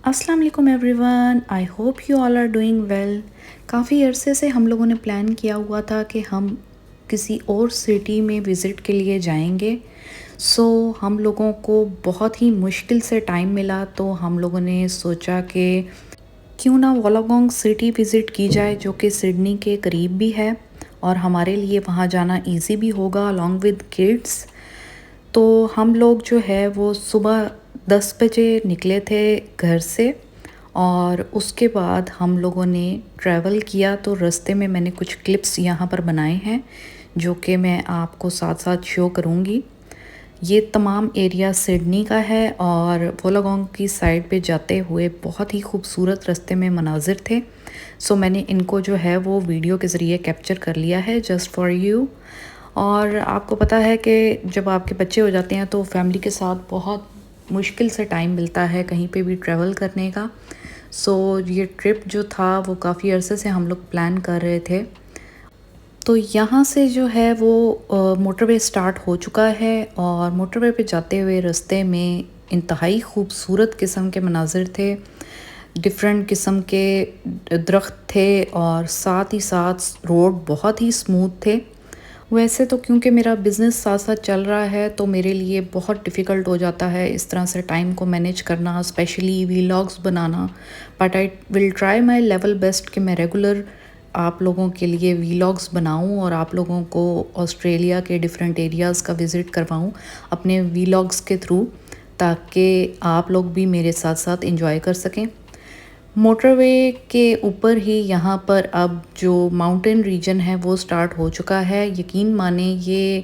अस्सलाम वालेकुम everyone, I hope you all are doing well. काफ़ी अरसे से हम लोगों ने प्लान किया हुआ था कि हम किसी और सिटी में विज़िट के लिए जाएंगे। हम लोगों को बहुत ही मुश्किल से टाइम मिला, तो हम लोगों ने सोचा कि क्यों ना वोलोगोंग सिटी विज़िट की जाए, जो कि सिडनी के करीब भी है और हमारे लिए वहाँ जाना इजी भी होगा अलॉन्ग विद किड्स। तो हम लोग जो है वो सुबह 10 बजे निकले थे घर से, और उसके बाद हम लोगों ने ट्रैवल किया। तो रास्ते में मैंने कुछ क्लिप्स यहाँ पर बनाए हैं जो कि मैं आपको साथ साथ शो करूँगी। ये तमाम एरिया सिडनी का है और वोलोगोंग की साइड पे जाते हुए बहुत ही खूबसूरत रास्ते में मनाजिर थे। मैंने इनको जो है वो वीडियो के ज़रिए कैप्चर कर लिया है जस्ट फॉर यू। और आपको पता है कि जब आपके बच्चे हो जाते हैं तो फैमिली के साथ बहुत मुश्किल से टाइम मिलता है कहीं पे भी ट्रैवल करने का। ये ट्रिप जो था वो काफ़ी अरसे से हम लोग प्लान कर रहे थे। तो यहाँ से जो है वो मोटरवे स्टार्ट हो चुका है, और मोटरवे पे जाते हुए रास्ते में इंतहाई खूबसूरत किस्म के मनाजिर थे। डिफरेंट किस्म के दरख्त थे और साथ ही साथ रोड बहुत ही स्मूथ थे। वैसे तो क्योंकि मेरा बिज़नेस साथ साथ चल रहा है तो मेरे लिए बहुत डिफ़िकल्ट हो जाता है इस तरह से टाइम को मैनेज करना, specially vlogs banana. But I will try my level best कि मैं रेगुलर आप लोगों के लिए वीलॉग्स बनाऊं और आप लोगों को ऑस्ट्रेलिया के डिफरेंट एरियाज़ का विज़िट करवाऊं अपने वीलॉग्स के थ्रू, ताकि आप लोग भी मेरे साथ साथ एंजॉय कर सकें। मोटरवे के ऊपर ही यहाँ पर अब जो माउंटेन रीजन है वो स्टार्ट हो चुका है। यकीन माने ये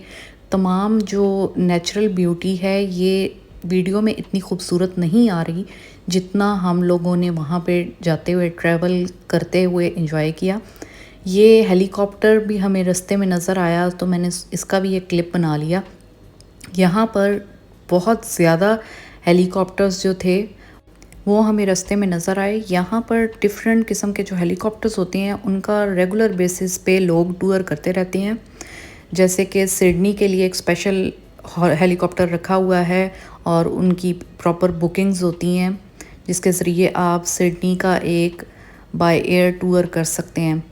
तमाम जो नेचुरल ब्यूटी है ये वीडियो में इतनी खूबसूरत नहीं आ रही जितना हम लोगों ने वहाँ पे जाते हुए ट्रैवल करते हुए एंजॉय किया। ये हेलीकॉप्टर भी हमें रास्ते में नज़र आया तो मैंने इसका भी एक क्लिप बना लिया। यहाँ पर बहुत ज़्यादा हेलीकॉप्टर्स जो थे वो हमें रास्ते में नज़र आए। यहाँ पर डिफरेंट किस्म के जो हेलीकॉप्टर्स होते हैं उनका रेगुलर बेसिस पे लोग टूर करते रहते हैं। जैसे कि सिडनी के लिए एक स्पेशल हेलीकॉप्टर रखा हुआ है और उनकी प्रॉपर बुकिंग्स होती हैं जिसके ज़रिए आप सिडनी का एक बाय एयर टूर कर सकते हैं।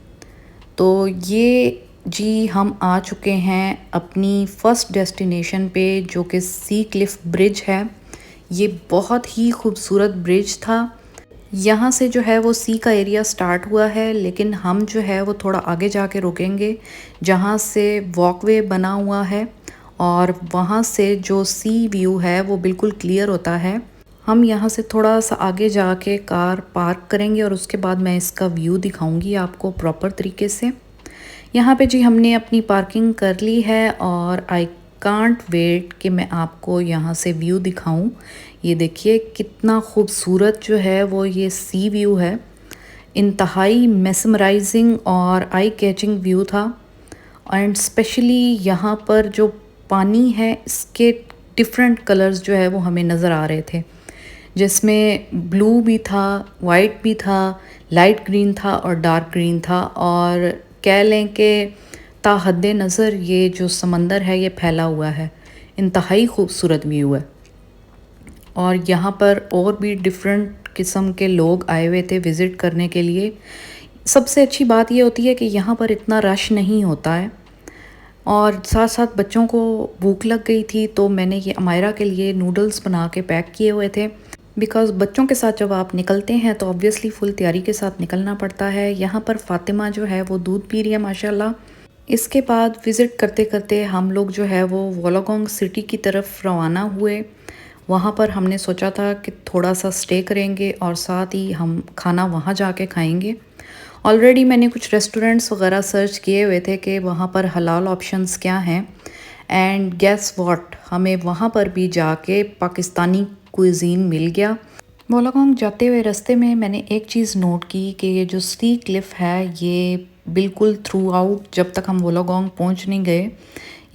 तो ये जी हम आ चुके हैं अपनी फ़र्स्ट डेस्टिनेशन पे, जो कि सी क्लिफ ब्रिज है। ये बहुत ही खूबसूरत ब्रिज था। यहाँ से जो है वो सी का एरिया स्टार्ट हुआ है, लेकिन हम जो है वो थोड़ा आगे जाके रुकेंगे जहाँ से वॉकवे बना हुआ है और वहाँ से जो सी व्यू है वो बिल्कुल क्लियर होता है। हम यहाँ से थोड़ा सा आगे जाके कार पार्क करेंगे और उसके बाद मैं इसका व्यू दिखाऊंगी आपको प्रॉपर तरीके से। यहाँ पे जी हमने अपनी पार्किंग कर ली है और आई कांट वेट कि मैं आपको यहाँ से व्यू दिखाऊं। ये देखिए कितना खूबसूरत जो है वो ये सी व्यू है। इंतहाई मेसमराइजिंग और आई कैचिंग व्यू था। एंड स्पेशली यहाँ पर जो पानी है इसके डिफरेंट कलर्स जो है वो हमें नज़र आ रहे थे, जिसमें ब्लू भी था, वाइट भी था, लाइट ग्रीन था और डार्क ग्रीन था। और कह लें कि ताहद नज़र ये जो समंदर है ये फैला हुआ है। इंतहाई खूबसूरत व्यू है। और यहाँ पर और भी डिफरेंट किस्म के लोग आए हुए थे विज़िट करने के लिए। सबसे अच्छी बात ये होती है कि यहाँ पर इतना रश नहीं होता है। और साथ साथ बच्चों को भूख लग गई थी तो मैंने ये अमायरा के लिए नूडल्स बना के पैक किए हुए थे, बिकॉज़ बच्चों के साथ जब आप निकलते हैं तो ऑब्वियसली फुल तैयारी के साथ निकलना पड़ता है। यहाँ पर फ़ातिमा जो है वो दूध पी रही है माशाल्लाह। इसके बाद विज़िट करते करते हम लोग जो है वो वोलोगोंग सिटी की तरफ रवाना हुए। वहाँ पर हमने सोचा था कि थोड़ा सा स्टे करेंगे और साथ ही हम खाना वहाँ जाके खाएंगे। ऑलरेडी मैंने कुछ रेस्टोरेंट्स वगैरह सर्च किए हुए थे कि वहाँ पर हलाल ऑप्शंस क्या हैं। एंड गेस व्हाट, हमें वहाँ पर भी जाके पाकिस्तानी कुइजीन मिल गया। वोलोगोंग जाते हुए रास्ते में मैंने एक चीज़ नोट की कि ये जो सी क्लिफ है ये बिल्कुल थ्रू आउट जब तक हम वोलोगोंग पहुँच नहीं गए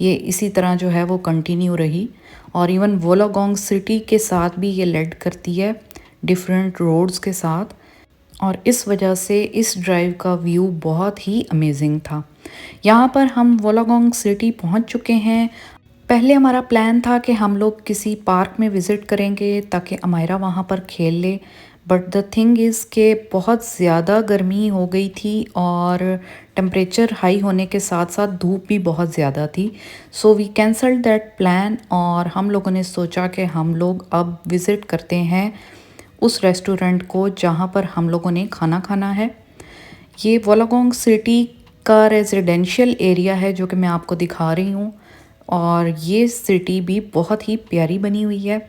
ये इसी तरह जो है वो कंटिन्यू रही। और इवन वोलोगोंग सिटी के साथ भी ये लेड करती है डिफरेंट रोड्स के साथ, और इस वजह से इस ड्राइव का व्यू बहुत ही अमेजिंग था। यहाँ पर हम वोलोगोंग सिटी पहुँच चुके हैं। पहले हमारा प्लान था कि हम लोग किसी पार्क में विज़िट करेंगे ताकि अमायरा वहाँ पर खेल ले, बट द थिंग इज़ के बहुत ज़्यादा गर्मी हो गई थी और टेम्परेचर हाई होने के साथ साथ धूप भी बहुत ज़्यादा थी। So we cancelled that plan और हम लोगों ने सोचा कि हम लोग अब विज़िट करते हैं उस रेस्टोरेंट को जहाँ पर हम लोगों ने खाना खाना है। ये वोलागोंग सिटी का रेजिडेंशियल एरिया है जो कि मैं आपको दिखा रही हूँ और ये सिटी भी बहुत ही प्यारी बनी हुई है।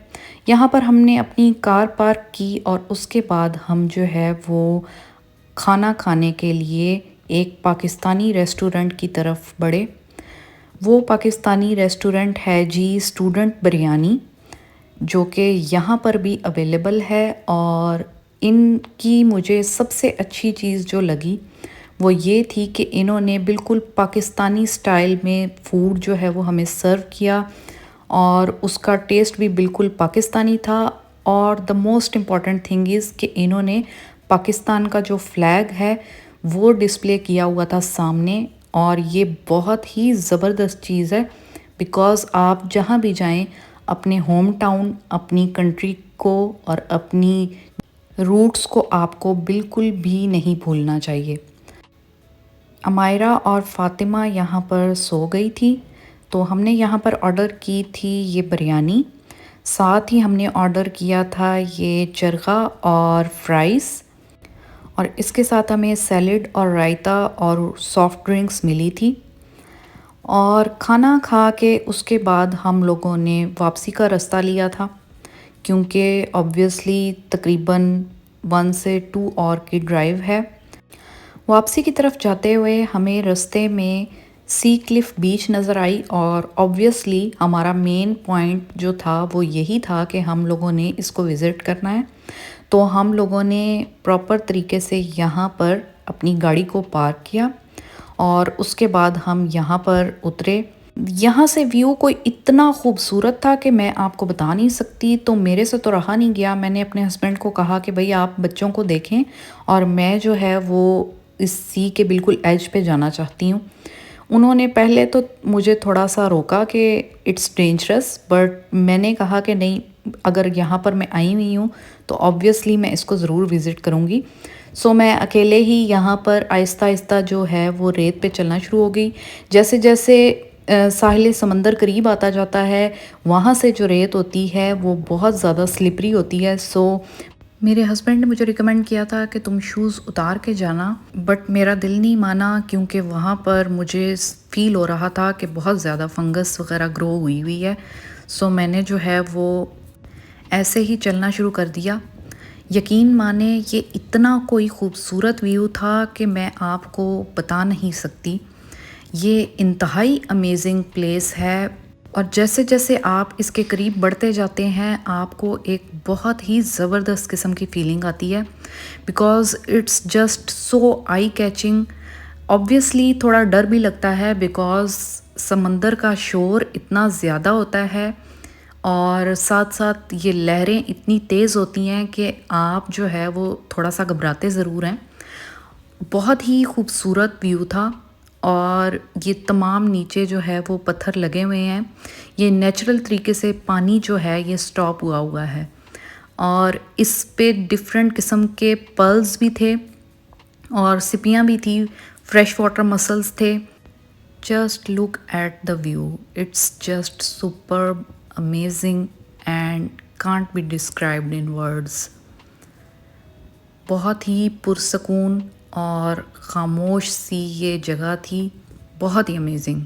यहाँ पर हमने अपनी कार पार्क की और उसके बाद हम जो है वो खाना खाने के लिए एक पाकिस्तानी रेस्टोरेंट की तरफ बढ़े। वो पाकिस्तानी रेस्टोरेंट है जी स्टूडेंट बिरयानी, जो कि यहाँ पर भी अवेलेबल है। और इनकी मुझे सबसे अच्छी चीज़ जो लगी वो ये थी कि इन्होंने बिल्कुल पाकिस्तानी स्टाइल में फ़ूड जो है वो हमें सर्व किया और उसका टेस्ट भी बिल्कुल पाकिस्तानी था। और the most important thing is कि इन्होंने पाकिस्तान का जो फ्लैग है वो डिस्प्ले किया हुआ था सामने। और ये बहुत ही ज़बरदस्त चीज़ है बिकॉज़ आप जहाँ भी जाएं अपने होम टाउन, अपनी कंट्री को और अपनी रूट्स को आपको बिल्कुल भी नहीं भूलना चाहिए। अमायरा और फ़ातिमा यहाँ पर सो गई थी, तो हमने यहाँ पर ऑर्डर की थी ये बिरयानी। साथ ही हमने ऑर्डर किया था ये चरखा और फ्राइज़ और इसके साथ हमें सैलेड और रायता और सॉफ्ट ड्रिंक्स मिली थी। और खाना खा के उसके बाद हम लोगों ने वापसी का रास्ता लिया था क्योंकि ऑब्वियसली तकरीबन 1 से 2 आवर की ड्राइव है। वापसी की तरफ जाते हुए हमें रास्ते में सी क्लिफ बीच नज़र आई और ऑब्वियसली हमारा मेन पॉइंट जो था वो यही था कि हम लोगों ने इसको विज़िट करना है। तो हम लोगों ने प्रॉपर तरीके से यहाँ पर अपनी गाड़ी को पार्क किया और उसके बाद हम यहाँ पर उतरे। यहाँ से व्यू कोई इतना खूबसूरत था कि मैं आपको बता नहीं सकती। तो मेरे से तो रहा नहीं गया, मैंने अपने हस्बैंड को कहा कि भाई आप बच्चों को देखें और मैं जो है वो इस सी के बिल्कुल एज पे जाना चाहती हूँ। उन्होंने पहले तो मुझे थोड़ा सा रोका कि इट्स डेंजरस, बट मैंने कहा कि नहीं, अगर यहाँ पर मैं आई हुई हूँ तो ऑब्वियसली मैं इसको ज़रूर विज़िट करूँगी। सो मैं अकेले ही यहाँ पर आहिस्ता आहिस्ता जो है वो रेत पे चलना शुरू हो गई। जैसे जैसे साहिल समंदर करीब आता जाता है वहाँ से जो रेत होती है वो बहुत ज़्यादा स्लिपरी होती है। सो मेरे हस्बैंड ने मुझे रिकमेंड किया था कि तुम शूज़ उतार के जाना, बट मेरा दिल नहीं माना क्योंकि वहाँ पर मुझे फ़ील हो रहा था कि बहुत ज़्यादा फंगस वगैरह ग्रो हुई हुई है। सो मैंने जो है वो ऐसे ही चलना शुरू कर दिया। यकीन माने ये इतना कोई ख़ूबसूरत व्यू था कि मैं आपको बता नहीं सकती। ये इंतहाई अमेजिंग प्लेस है और जैसे जैसे आप इसके करीब बढ़ते जाते हैं आपको एक बहुत ही ज़बरदस्त किस्म की फ़ीलिंग आती है because it's just so eye catching. Obviously थोड़ा डर भी लगता है बिकॉज़ समंदर का शोर इतना ज़्यादा होता है और साथ साथ ये लहरें इतनी तेज़ होती हैं कि आप जो है वो थोड़ा सा घबराते ज़रूर हैं। बहुत ही खूबसूरत व्यू था और ये तमाम नीचे जो है वो पत्थर लगे हुए हैं। ये नेचुरल तरीके से पानी जो है ये स्टॉप हुआ हुआ है और इस पे डिफरेंट किस्म के पर्ल्स भी थे और सिपियाँ भी थी, फ्रेश वाटर मसल्स थे। Just look at the view, it's just superb, amazing and can't be described in words. बहुत ही पुरसकून और ख़ामोश सी ये जगह थी, बहुत ही अमेजिंग।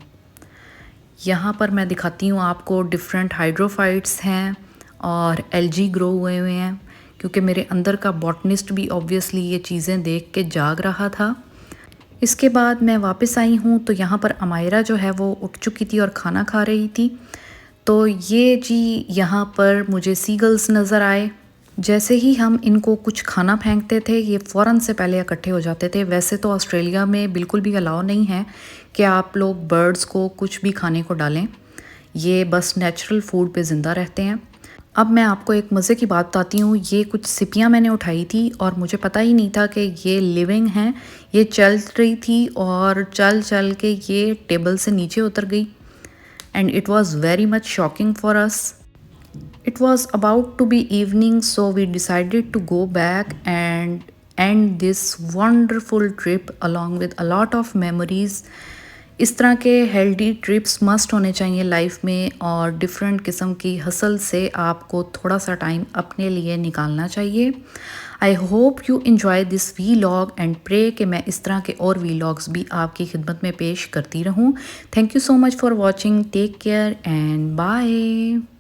यहाँ पर मैं दिखाती हूँ आपको, डिफरेंट हाइड्रोफाइट्स हैं और एल्गी ग्रो हुए हुए हैं क्योंकि मेरे अंदर का बॉटनिस्ट भी ऑब्वियसली ये चीज़ें देख के जाग रहा था। इसके बाद मैं वापस आई हूँ तो यहाँ पर अमायरा जो है वो उठ चुकी थी और खाना खा रही थी। तो ये जी यहाँ पर मुझे सीगल्स नज़र आए। जैसे ही हम इनको कुछ खाना फेंकते थे ये फ़ौरन से पहले इकट्ठे हो जाते थे। वैसे तो ऑस्ट्रेलिया में बिल्कुल भी अलाउ नहीं है कि आप लोग बर्ड्स को कुछ भी खाने को डालें, ये बस नेचुरल फूड पे ज़िंदा रहते हैं। अब मैं आपको एक मज़े की बात बताती हूँ। ये कुछ सिपियाँ मैंने उठाई थी और मुझे पता ही नहीं था कि ये लिविंग हैं। ये चल रही थी और चल चल के ये टेबल से नीचे उतर गई and it was very much shocking for us. It was about to be evening, so we decided to go back and end this wonderful trip along with a lot of memories. इस तरह के healthy trips must होने चाहिए life में, और different किस्म की hustle से आपको थोड़ा सा टाइम अपने लिए निकालना चाहिए। I hope you enjoy this vlog and pray कि मैं इस तरह के और वीलॉग्स भी आपकी खिदमत में पेश करती रहूँ। Thank you so much for watching. Take care and bye.